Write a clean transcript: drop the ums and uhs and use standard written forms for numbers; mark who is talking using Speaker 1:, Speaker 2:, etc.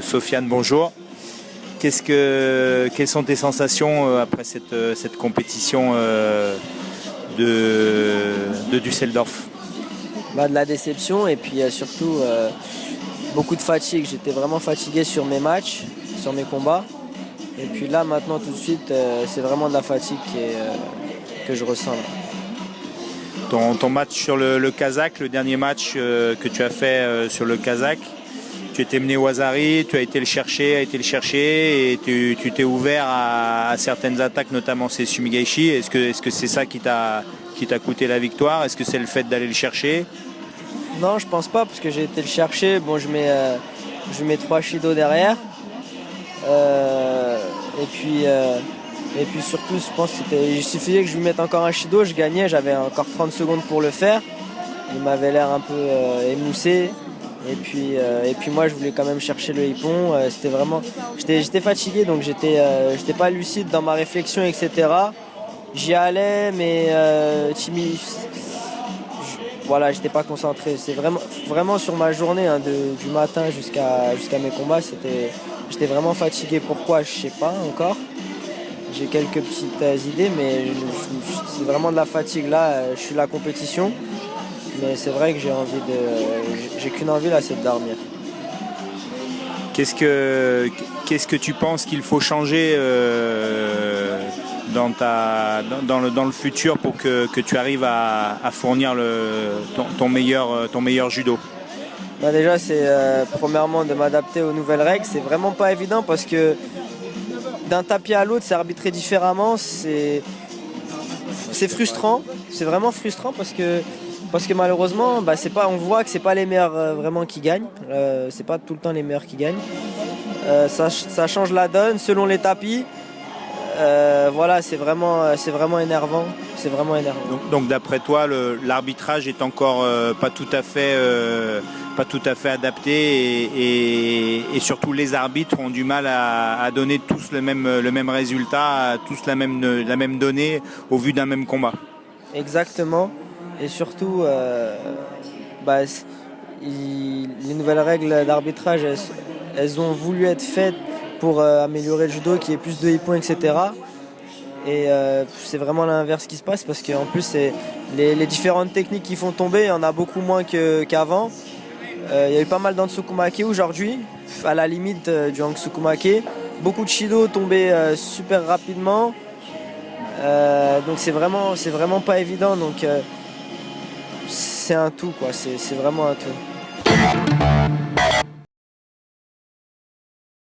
Speaker 1: Sofiane, bonjour. Quelles sont tes sensations après cette compétition de Düsseldorf?
Speaker 2: De la déception et puis surtout beaucoup de fatigue. J'étais vraiment fatigué sur mes matchs, sur mes combats. Et puis là, maintenant, tout de suite, c'est vraiment de la fatigue que je ressens. Là.
Speaker 1: Ton match sur le Kazakh, le dernier match que tu as fait sur le Kazakh, tu étais mené au Azari, tu as été le chercher et tu t'es ouvert à certaines attaques, notamment c'est Sumigaishi. Est-ce que c'est ça qui t'a coûté la victoire? Est-ce que c'est le fait d'aller le chercher?
Speaker 2: Non, je pense pas, parce que j'ai été le chercher. Bon, je mets 3 Shido derrière. Et puis surtout, je pense qu'il suffisait que je lui mette encore un Shido, je gagnais. J'avais encore 30 secondes pour le faire. Il m'avait l'air un peu émoussé. Et puis moi, je voulais quand même chercher le hippon. C'était vraiment, j'étais fatigué, donc j'étais pas lucide dans ma réflexion, etc. J'y allais, mais timide. Voilà, j'étais pas concentré. C'est vraiment sur ma journée, hein, du matin jusqu'à mes combats. J'étais vraiment fatigué. Pourquoi? Je sais pas encore. J'ai quelques petites idées, mais c'est vraiment de la fatigue. Là, je suis la compétition. Mais c'est vrai que j'ai qu'une envie là, c'est de dormir.
Speaker 1: Qu'est-ce que tu penses qu'il faut changer dans le futur pour que tu arrives à fournir ton meilleur judo?
Speaker 2: Déjà, c'est premièrement de m'adapter aux nouvelles règles. C'est vraiment pas évident parce que d'un tapis à l'autre, c'est arbitré différemment. C'est frustrant. C'est vraiment frustrant parce que malheureusement, on voit que c'est pas les meilleurs vraiment qui gagnent. C'est pas tout le temps les meilleurs qui gagnent. Ça change la donne selon les tapis. Voilà, c'est vraiment énervant. C'est vraiment énervant.
Speaker 1: Donc d'après toi, l'arbitrage est encore pas tout à fait adapté et surtout les arbitres ont du mal à donner tous le même résultat, tous la même donnée au vu d'un même combat.
Speaker 2: Exactement. Et surtout, les nouvelles règles d'arbitrage, elles ont voulu être faites pour améliorer le judo, qu'il y ait plus de hippons, etc. Et c'est vraiment l'inverse qui se passe parce qu'en plus, les différentes techniques qui font tomber, il y en a beaucoup moins qu'avant. Il y a eu pas mal d'Ansukumake aujourd'hui, à la limite du Ansukumake. Beaucoup de Shido tombés super rapidement. Donc c'est vraiment pas évident. Donc c'est un tout, quoi. C'est vraiment un tout.